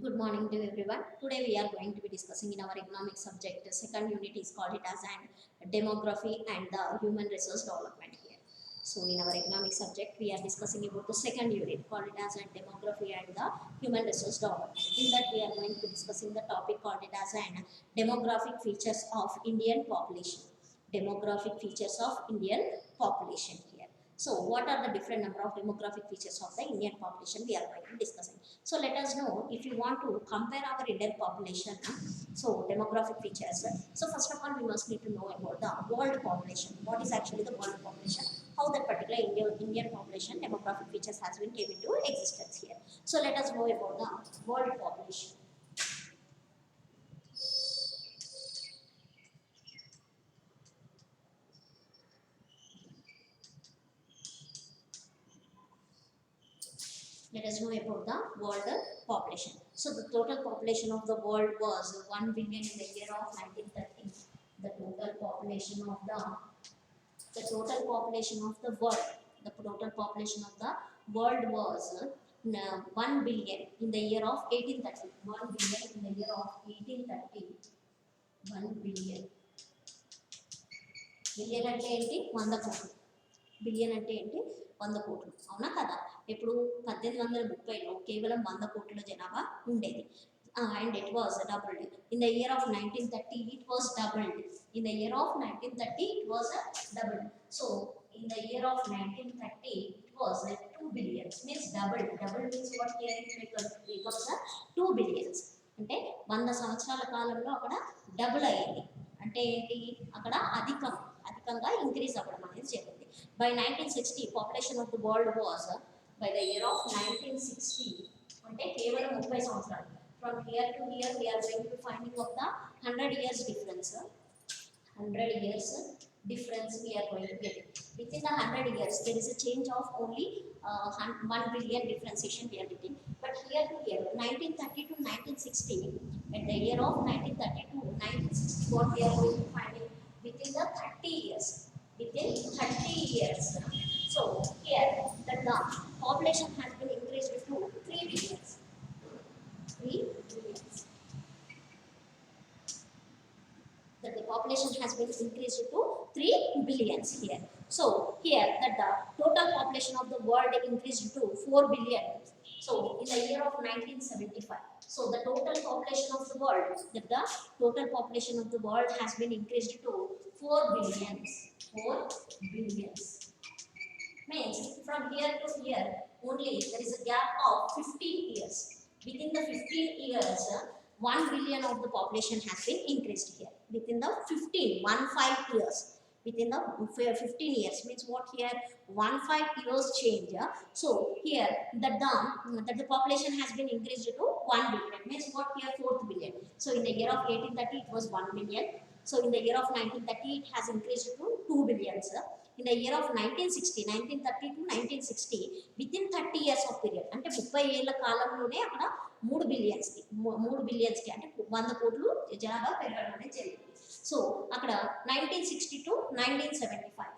Good morning to everyone. Today we are going to be discussing in our economic subject. The second unit is called it as an demography and the human resource development here. So in our economic subject we are discussing about the second unit called it as a demography and the human resource development. In that we are going to be discussing the topic called it as an demographic features of Indian population. Demographic features of Indian population here. So what are the different number of demographic features of the Indian population we are going to be discussing. So let us know if you want to compare our Indian population. So demographic features. So first of all, we must need to know about the world population. What is actually the world population? How that particular Indian population demographic features has been came into existence here. So let us know about the world population. Let us know about the world population. So the total population of the world was 1 billion in the year of 1930. The total population of the total population of the world, the total population of the world was 1 billion in the year of 1830. 1 billion in the year of 1830. 1 billion. Billion అంటే ఏంటి 100 కోట్లు. Billion అంటే ఏంటి 100 కోట్లు, అవునా కదా? ఇప్పుడు 1830లో కేవలం 100 కోట్ల జనాభా ఉండేది. And it was doubled in the year of 1930. It was doubled in the year of 1930. It was doubled. So in the year of 1930 it was 2 billions, means double means what here it becomes 2 billions. అంటే 100 సంవత్సరాల కాలంలో అక్కడ double అయ్యింది. అంటే ఏంటి, అక్కడ అధికంగా increase అవ్వడం అనేది జరిగింది. By 1960 population of the world was, by the year of 1960 అంటే కేవలం 30 సంవత్సరాలు. From here to here we are going to finding of the 100 years difference. 100 years difference we are going to get. Within the 100 years there is a change of only 1 billion differentiation we are getting. But here to here 1930 to 1960, at the year of 1930 to 1960 what we are going to finding within the 30 years. Within 30 years. So here the population has been increased to 3 billions. 3 billions. That the population has been increased to 3 billions here. So here that the total population of the world increased to 4 billion. So in the year of 1975. So the total population of the world, that the total population of the world has been increased to 4 billions. 4 billions. Means from here to here only there is a gap of 15 years. Within the 15 years 1 billion of the population has been increased here. Within the 15 years. Within the 15 years means what here 15 years change. So here that the population has been increased to 1 billion means what here 4th billion. So in the year of 1830 it was 1 billion. So in the year of 1930 it has increased to 2 billions. In the year of 1960, 1930 to 1960, within 30 years of period అంటే 30 ఏళ్ల కాలంలోనే అక్కడ 3 బిలియన్స్కి అంటే 100 కోట్లు జనాభా పెరగడం అనేది జరిగింది. సో అక్కడ 1960 to 1975,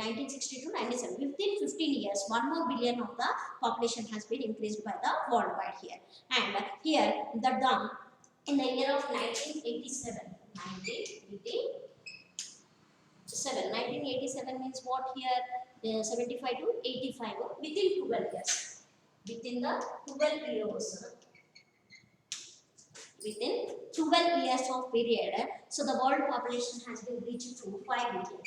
1960 to 1970, within 15 years 1 more billion of the population has been increased by the worldwide here. And here the in the year of 1987, 1987 means what here 75 to 85 within 12 years. Within the 12 years. Within 12 years of period, so the world population has been reached to 5 billion.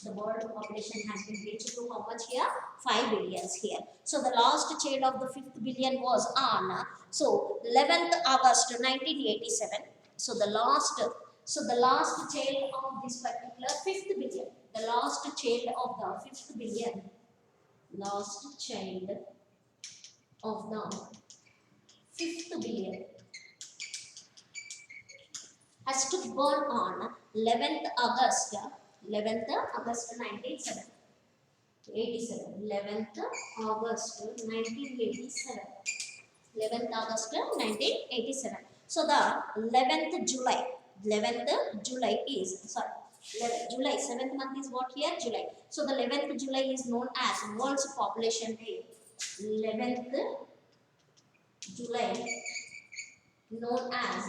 The world population has been reached to how much here? 5 billions here. So the last child of the 5th billion was on 11th August 1987. So the last child of this particular 5th billion, the last child of the 5th billion, last child of the 5th billion has to born on 11th August 1987. 11th August 1987. 11th August 1987. So the 11th July is, sorry, July, 7th month is what here? July. So the 11th July is known as World's Population Day. 11th July known as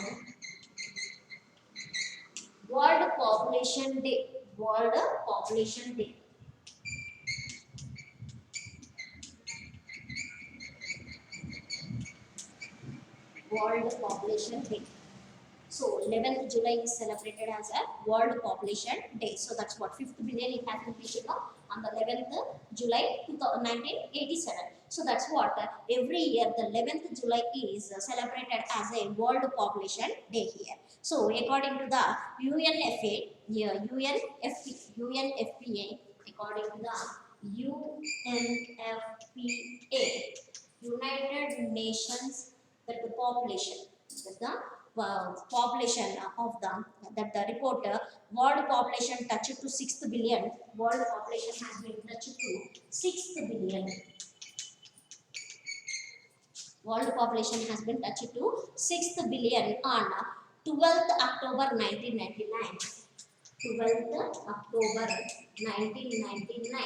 World Population Day. World Population Day. World Population Day. So 11th July is celebrated as a World Population Day. So that's what 5th billion it has been reached on the 11th July 1987. So that's what every year the 11th July is celebrated as a World Population Day here. So according to the UNFA, yeah, UNFPA, according to the UNFPA, United Nations, that the population, that the population of the, that the report, world population touched to 6th billion. World population has been touched to 6th billion. World population has been touched to 6th billion on 12th October 1999. 12th October 1999.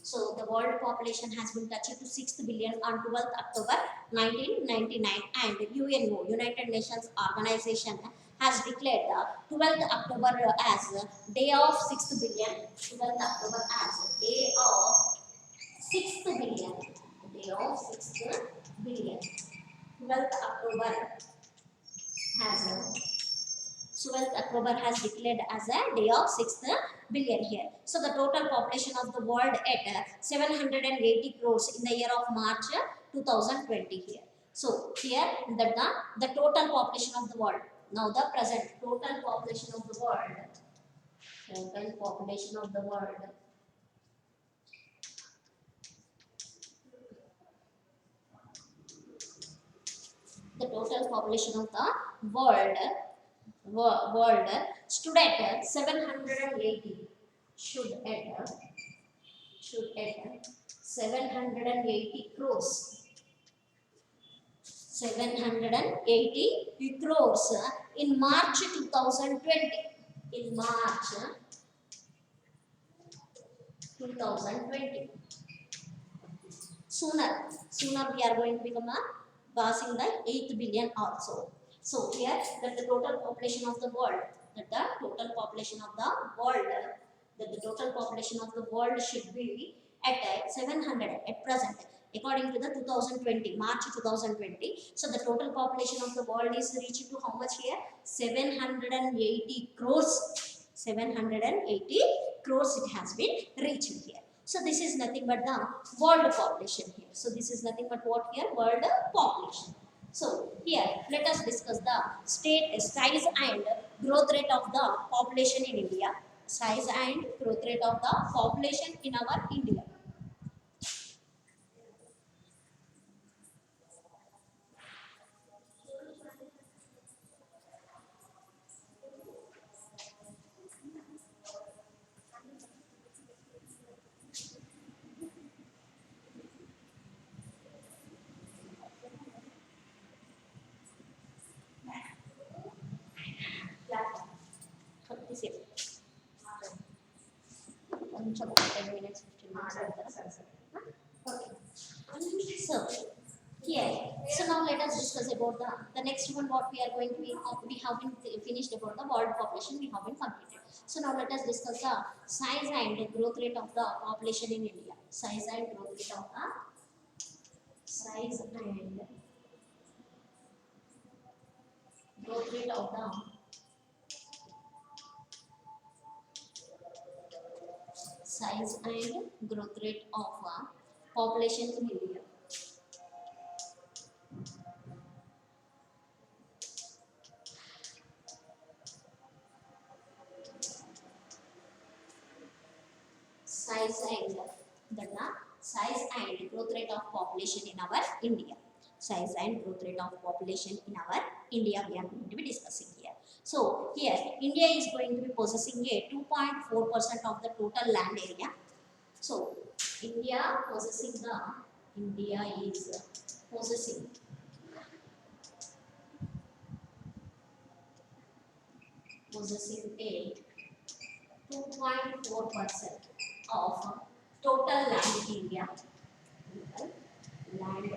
So the world population has been touched to 6th billion on 12th October 1999, and UNO, United Nations Organization, has declared the 12th October as Day of 6th billion. 12th October as Day of 6th billion. Day of 6th billion. 12th October has 12th October has declared as a day of 6th billion here. So the total population of the world at 780 crores in the year of March 2020 here. So here the total population of the world. Now the present total population of the world. Total population of the world. The total population of the world stood at 780. Should at 780 crores. 780 crores in March 2020. In March 2020. Sooner we are going to become passing the 8th billion also. So here that the total population of the world, that the total population of the world, that the total population of the world should be at 700 at present, according to the 2020 March 2020. So the total population of the world is reached to how much here? 780 crores. 780 crores it has been reached here. So this is nothing but the world population here. So this is nothing but what here? World population. So here let us discuss the state size and growth rate of the population in India. Size and growth rate of the population in our India. కొంచెం 10 minutes 15 minutes okay. So here, so now let us discuss about the next one. What we are going to be, we have been finished about the world population, we have been completed. So now let us discuss the size and growth rate of the population in India. Size and growth rate of the size and growth rate of the size and growth rate of population in India. Size and the size and growth rate of population in our India. Size and growth rate of population in our India we are going to be discussing here. So here India is going to be possessing a 2.4% of the total land area. So India is possessing a 2.4% of total land area. Total land area.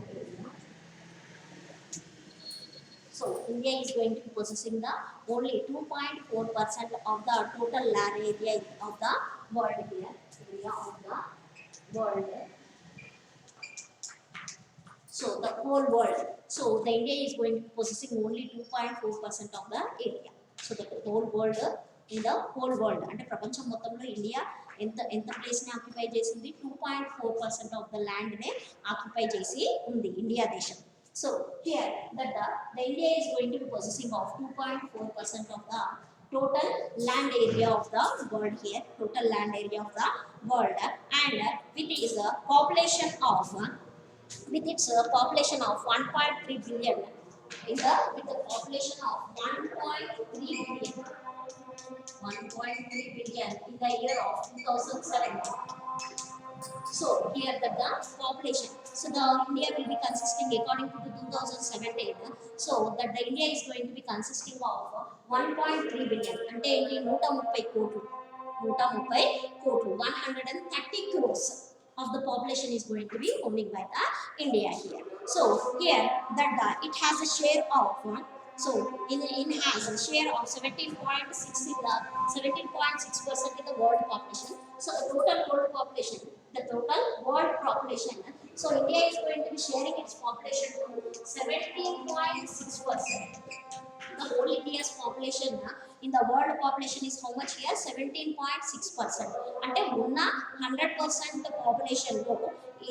So India is going to be possessing the only 2.4% of the total land area of the world here. Area of the world. So the whole world. So the India is going to be possessing only 2.4% of the area. So the whole world in the whole world అంటే ప్రపంచం మొత్తంలో India ఎంత place ని occupy చేసింది 2.4% of the land ని occupy చేసి ఉంది India దేశం. So here that the India is going to be possessing of 2.4% of the total land area of the world here, total land area of the world, and with its population of with its population of 1.3 billion with the population of 1.3 billion 1.3 billion in the year of 2017. So here the population, so the India will be consisting according to the 2017, so that the India is going to be consisting of 1.3 billion అంటే ఏంటి 130 కోట్లు 130 కోట్లు 130 crores of the population is going to be owning by the India here. So here that it has a share of so in has a share of 17.6 in the 17.6% in the world population. So the total world population, the total world population. So India is going to be sharing its population to 17.6%. The whole India's population in the world population is how much here? 17.6%. అంటే ఉన్న 100% population లో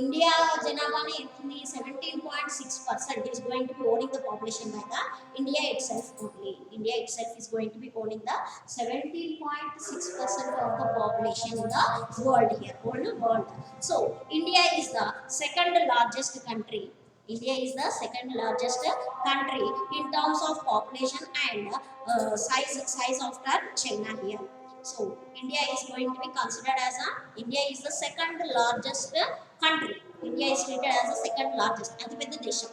India జనాభానే ఎంతుంది 17.6% is going to be owning the population by the India itself only. India itself is going to be owning the 17.6% of the population in the world here, whole world. So India is the second largest country. India is the second largest country in terms of population and size after China here. So India is going to be considered as India is the second largest country. India is treated as the second largest అతిపెద్ద దేశం.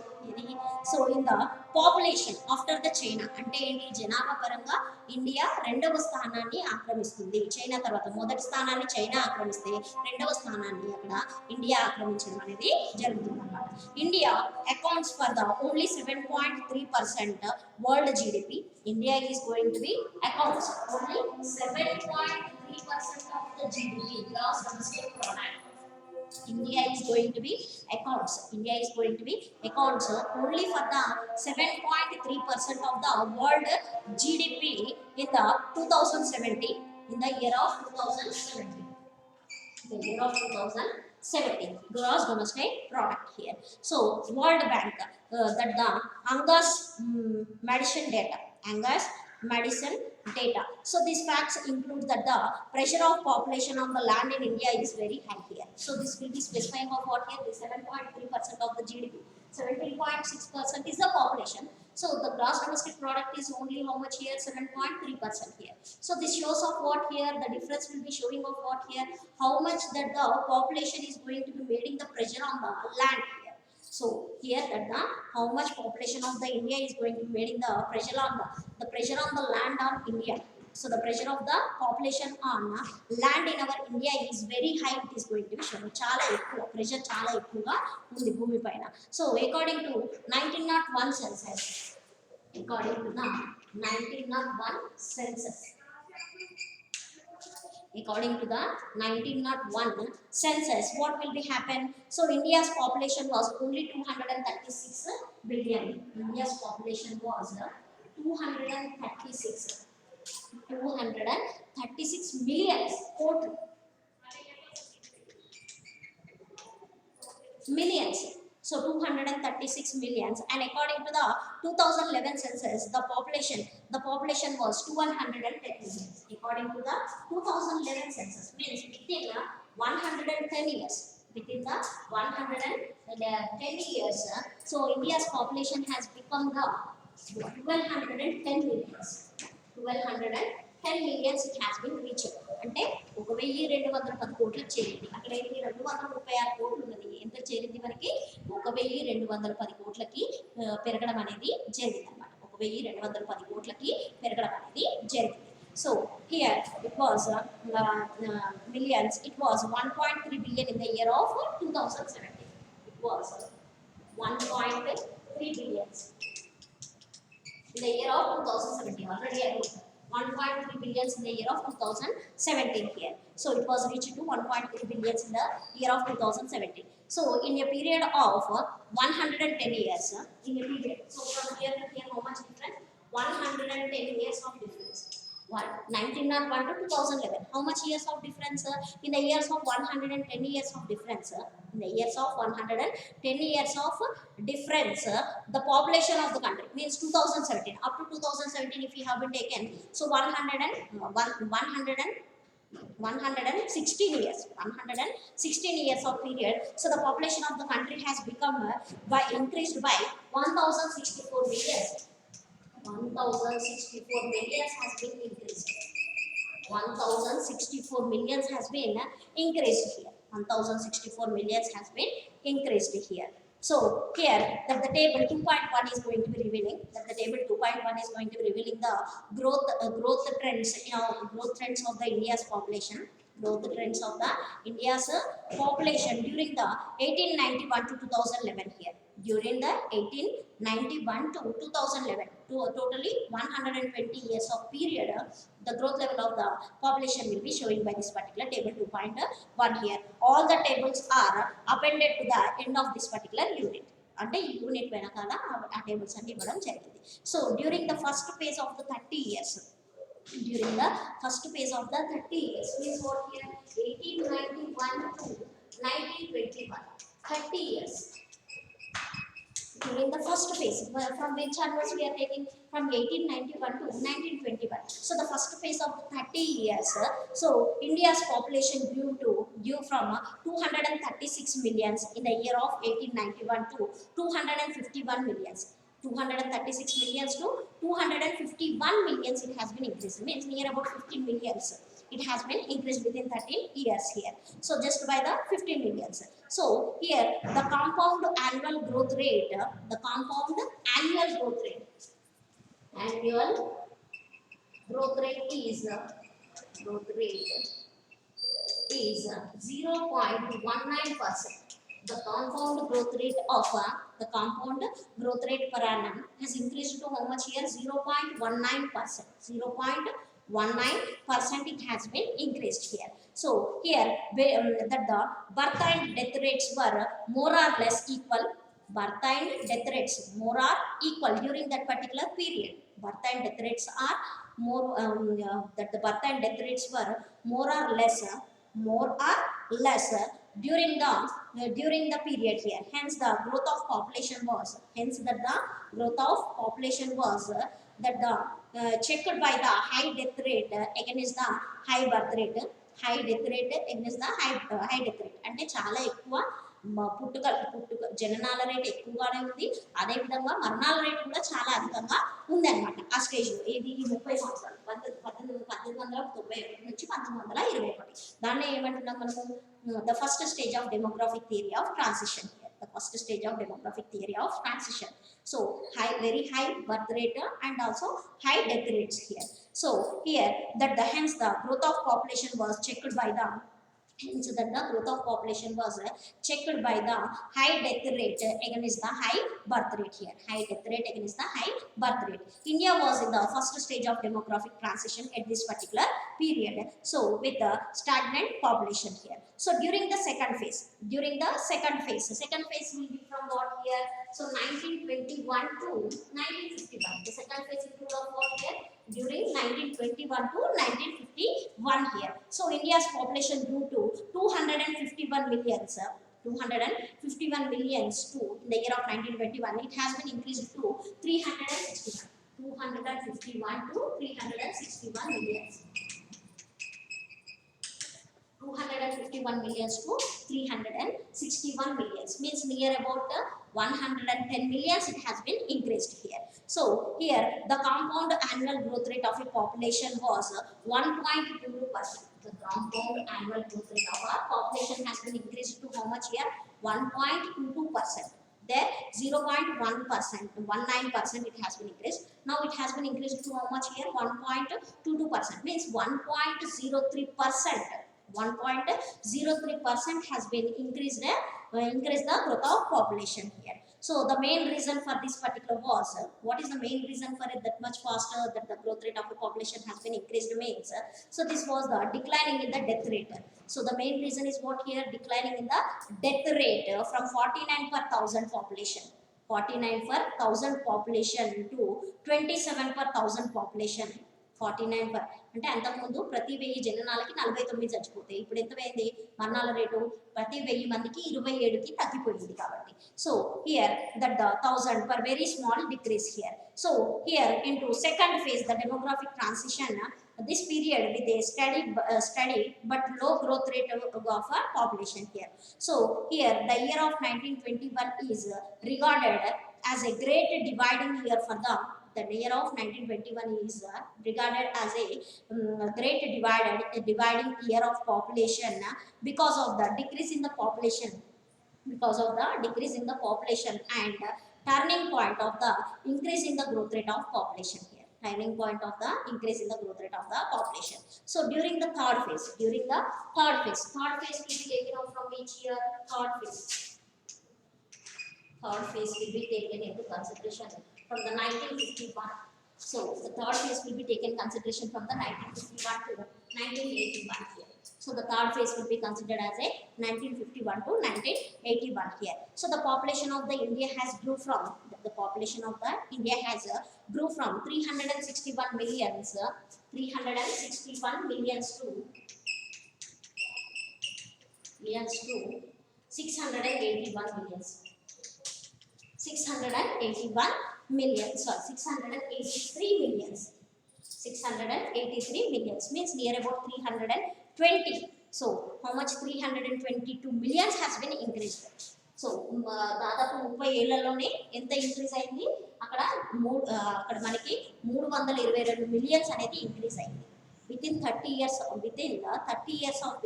So in the population after the China అంటే ఏంటి జనాభా పరంగా India రెండవ స్థానాన్ని ఆక్రమిస్తుంది. China తర్వాత మొదటి స్థానాన్ని చైనా ఆక్రమిస్తే రెండవ స్థానాన్ని అక్కడ ఇండియా ఆక్రమించడం అనేది జరుగుతుంది అన్నమాట. India accounts for the only 7.3% world GDP. India is going to be accounts only 7.3% of the GDP gross domestic product. India is going to be accounts. India is going to be accounts only for the 7.3% of the world GDP in the 2017. In the year of 2017. The year of 2017. Gross domestic product here. So World Bank that the Angus Madison data. Angus Madison data. So these facts include that the pressure of population on the land in India is very high here. So this will be specifying of what here the 7.3% of the GDP. 17.6% is the population. So the gross domestic product is only how much here? 7.3% here. So this shows of what here? The difference will be showing of what here? How much that the population is going to be making the pressure on the land here. So here that the how much population of the India is going to be making the pressure on the pressure on the land on India. So the pressure of the population on land in our India is very high. It is going to be shown. Chala ekkuva pressure chala ekkuva undi bhumi paina. So according to 1901 census, according to the 1901 census, according to the 1901 census, what will be happen? So India's population was only 236 billion. India's population was 236 millions millions. So 236 millions, and according to the 2011 census, the population was 210 millions. According to the 2011 census, means within 110 years, within the 110 years, so India's population has become the 1210 millions. 1210 millions it has been reached. అంటే 1210 కోట్లకు చేరింది. అక్కడ ఏంటి 236 కోట్లు ఉన్నది. ఎంత చేరింది మనకి? 1210 కోట్లకి పెరగడం అనేది జరిగింది అన్నమాట. 1210 కోట్లకి పెరగడం అనేది జరిగింది. So here it was millions. It was 1.3 billion in the year of 2017. It was 1.3 billion. in the year of 2017. Already I wrote 1.3 billions in the year of 2017 here. So it was reached to 1.3 billions in the year of 2017. So in a period of 110 years, in a period, so from here to here, how much difference? 110 years of difference. 1901 to 2011. How much years of difference? In the years of 110 years of difference. In the years of 110 years of difference, the population of the country means 2017 up to 2017 if you have been taken. So 116 years, 116 years of period. So the population of the country has become by increased by 1064 millions. 1064 millions has been increased. 1064 millions has been increased here. 1064 millions has been increased here. So here that the table 2.1 is going to be revealing that the table 2.1 is going to be revealing the growth trends, growth trends of the India's population. Growth trends of the India's population during the 1891 to 2011 here. During the 1891 to 2011, to totally 120 years of period, the growth level of the population will be showing by this particular table 2.1 here. All the tables are appended to the end of this particular unit. అంటే ఈ unit వెనకాల ఆ tables అన్ని ఇవ్వడం జరిగింది. So during the first phase of the 30 years, during the first phase of the 30 years, means what here 1891 to 1921, 30 years. During the first phase, from which onwards we are taking from 1891 to 1921. So the first phase of 30 years, so India's population grew from 236 millions in the year of 1891 to 251 millions. 236 millions to 251 millions it has been increased, means near about 15 millions it has been increased within 13 years here. So just by the 15 millions. So here the compound annual growth rate, the compound annual growth rate, annual growth rate is 0.19%. The compound growth rate of the compound growth rate per annum has increased to how much here? 0.19%. 0.19% it has been increased here. So here that the birth and death rates were more or less equal. Birth and death rates more or equal during that particular period. Birth and death rates are more that the birth and death rates were more or less during the period here. Hence the growth of population was that the checked by the high death rate against the high birth rate. High death rate against the high death rate అంటే చాలా ఎక్కువ పుట్టుక జననాల rate ఎక్కువగానే ఉంది, అదేవిధంగా మరణాల rate కూడా చాలా అధికంగా ఉంది అనమాట ఆ స్టేజ్లో. ఇది 30 సంవత్సరాలు 1891 నుంచి 1921. దాన్ని ఏమంటున్నాం మనము? The first stage of demographic theory of transition. The first stage of demographic theory of transition. So very high birth rate and also high death rates here. So here that the hence the growth of population was checked by the hence that the growth of population was checked by the high death rate against the high birth rate here. High death rate against the high birth rate. India was in the first stage of demographic transition at this particular period. So with the stagnant population here. So during the second phase, the second phase will be from what here? So 1921 to 1951. The second phase include of what here? During 1921 to 1951 here. So India's population grew to 251 millions. 251 millions to in the year of 1921. It has been increased to 361. 251 to 361 millions. 251 millions to 361 millions, means near about 110 millions it has been increased here. So here the compound annual growth rate of a population was 1.22%. The compound annual growth rate of our population has been increased to how much here? 1.22%. There 0.1%, 19% it has been increased. Now it has been increased to how much here? 1.22%, means 1.03%. 1.03% has been increased the growth of population here. So the main reason for this particular was, what is the main reason for it that much faster that the growth rate of the population has been increased means, so this was the declining in the death rate. So the main reason is what here, declining in the death rate from 49 per thousand population, 49 per thousand population to 27 per thousand population. 49 per అంటే అంతకుముందు ప్రతి 1000 జననాలకి 49 చచ్చిపోతాయి. ఇప్పుడు ఎంత అయింది మరణాల rate ప్రతి 1000 మందికి 27కి తగ్గిపోయింది కాబట్టి. So here that the 1000 per very small decrease here. So here into second phase the demographic transition, this period with a steady but low growth rate of our population here. So here the year of 1921 is regarded as a great dividing year for the year of 1921 is regarded as a great dividing year of population because of the decrease in the population, because of the decrease in the population and turning point of the increase in the growth rate of population here, turning point of the increase in the growth rate of the population. So during the third phase will be taken out from each year. Third phase will be taken into consideration from the 1951. So the third phase will be taken consideration from the 1951 to 1981 here. So the third phase will be considered as a 1951 to 1981 here. So the population of the India has grew from, the population of the India has grew from 361 millions to 681 millions. 681 millions, sorry, 683 millions. 683 millions means near about 320. So how much? 322 millions has been increased. So దాదాపు 30 ఏళ్లలోనే ఎంత increase అయింది అక్కడ అక్కడ మనకి 322 millions అనేది increase అయింది. Within 30 years of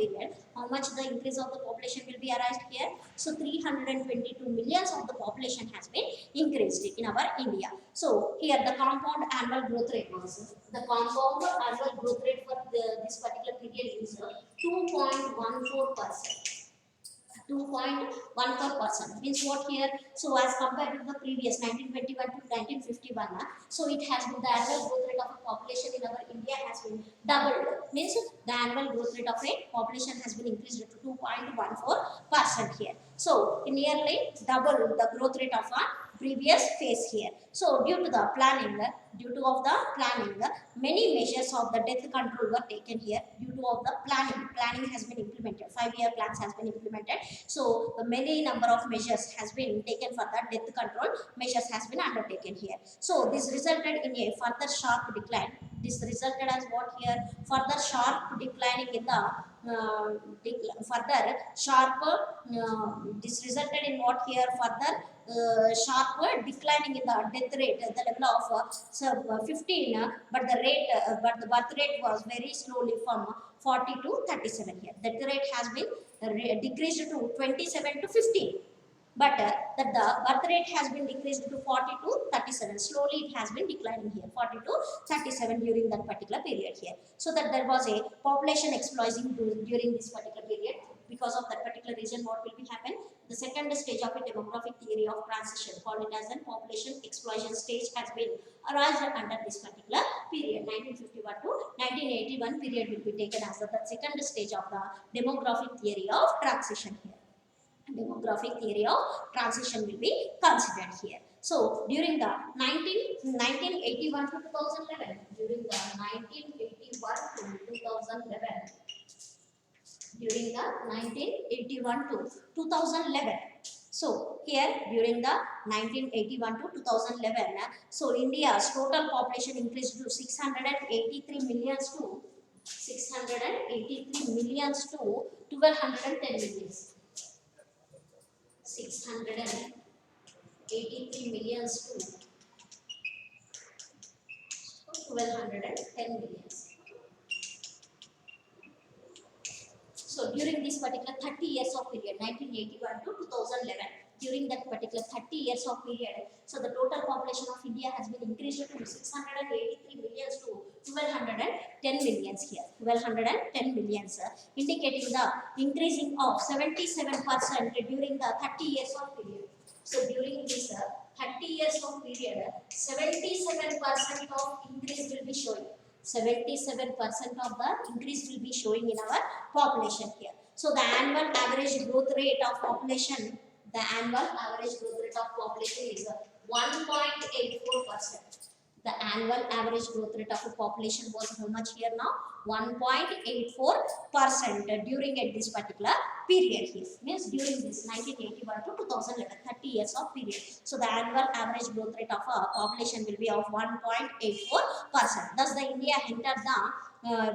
period, how much the increase of the population will be arrived here? So 322 millions of the population has been increased in our India. So here the compound annual growth rate was, the compound annual growth rate for this particular period is 2.14%. 2.14% means what here? So as compared to the previous 1921 to 1951, so it has been, the annual growth rate of a population in our India has been doubled. Means the annual growth rate of a population has been increased to 2.14% here. So nearly double the growth rate of a previous phase here. So due to the planning, many measures of the death control were taken here. Due to of the planning has been implemented. 5-year plans has been implemented. So many number of measures has been taken for the death control. Measures has been undertaken here. So this resulted in a further sharp decline. This resulted as what here? Further sharp declining in the this resulted in what here? Further sharper declining in the death rate at the level of 15, but the birth rate was very slowly from 40 to 37 here. Death rate has been decreased to 27 to 15. But that the birth rate has been decreased to 40 to 37. Slowly it has been declining here, 40 to 37 during that particular period here. So that there was a population explosion during this particular period. Because of that particular reason, what will be happen? The second stage of a demographic theory of transition, called it as a population explosion stage, has been arisen under this particular period. 1951 to 1981 period will be taken as the second stage of the demographic theory of transition here. Demographic theory of transition will be considered here. So during the 1981 to 2011, during the 1981 to 2011, during the 1981 to 2011. So here during the 1981 to 2011, so India's total population increased to 683 millions to 1210 millions. 683 millions to 1210 millions. So during this particular 30 years of period, 1981 to 2011, during that particular 30 years of period, so the total population of India has been increased to 683 millions to 1210 millions here. 1210 millions, indicating the increasing of 77% during the 30 years of period. So during this 30 years of period, 77% of increase will be showing. 77% of the increase will be showing in our population here. So the annual average growth rate of population, the annual average growth rate of population is 1.84%. The annual average growth rate of a population was how much here now? 1.84% during at this particular period here. Means during this 1981 to 2011, 30 years of period. So the annual average growth rate of a population will be of 1.84%. Thus the India entered the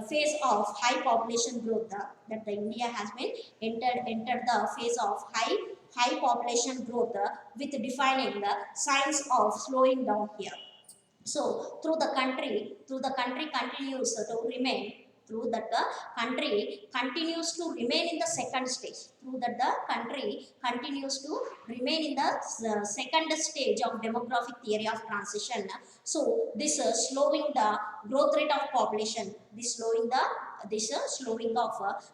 phase of high population growth. That the India has been entered the phase of high population growth with defining the signs of slowing down here. So through the country continues to remain, through that the country continues to remain in the second stage, through that the country continues to remain in the second stage of demographic theory of transition. So this slowing the growth rate of population, this slowing of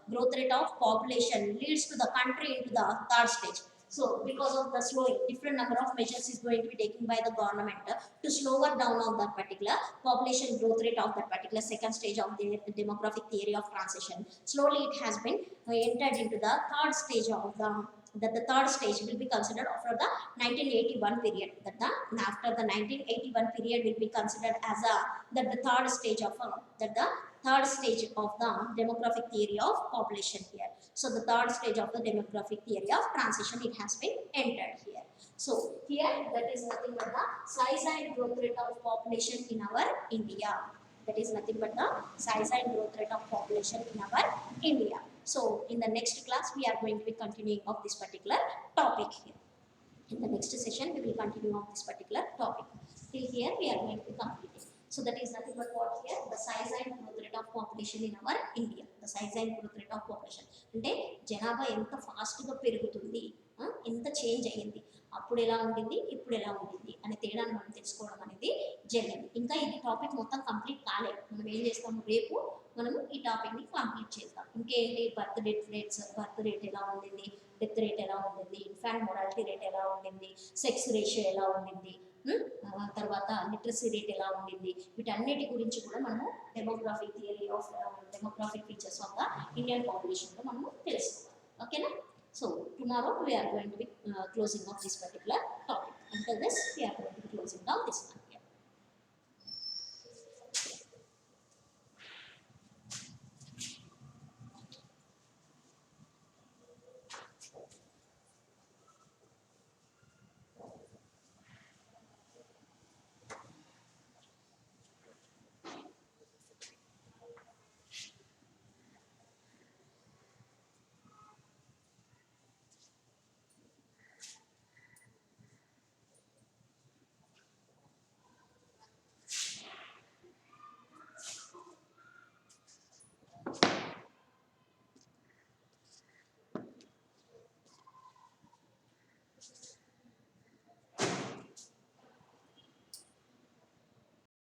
growth rate of population leads to the country into the third stage. So because of the slowing, different number of measures is going to be taken by the government to slower down on that particular population growth rate of that particular second stage of the demographic theory of transition. Slowly it has been entered into the third stage of the third stage will be considered after the 1981 period. After the 1981 period will be considered as the third stage of the demographic theory of population here. So the third stage of the demographic theory of transition, it has been entered here. So here that is nothing but the size and growth rate of population in our India. That is nothing but the size and growth rate of population in our India. So in the next class we are going to be continuing of this particular topic here. In the next session we will continue on this particular topic. Till here we are going to be completing. So that is nothing but what here, the size and growth rate of population in our India. The size and growth rate of population అంటే జనాభా ఎంత ఫాస్ట్గా పెరుగుతుంది, ఎంత change అయ్యింది, అప్పుడు ఎలా ఉండింది ఇప్పుడు ఎలా ఉండింది అనే తేడాను మనం తెలుసుకోవడం అనేది జరిగింది. ఇంకా ఇది టాపిక్ మొత్తం కంప్లీట్ కాలేదు. మనం ఏం చేస్తాము, రేపు మనము ఈ టాపిక్ని కంప్లీట్ చేస్తాం. ఇంకేంటి, బర్త్ రేట్ ఎలా ఉండింది, డెత్ రేట్ ఎలా ఉండింది, ఇన్ఫాంట్ మొరాలిటీ రేట్ ఎలా ఉండింది, సెక్స్ రేషియో ఎలా ఉండింది, తర్వాత లిటరసీ రేట్ ఎలా ఉండింది, వీటన్నిటి గురించి కూడా మనము demographic theory of demographic features of the Indian పాపులేషన్లో మనము తెలుసుకోవాలి. ఓకేనా? So tomorrow we are going to be closing off this particular topic. Until this we are going to be closing down this one.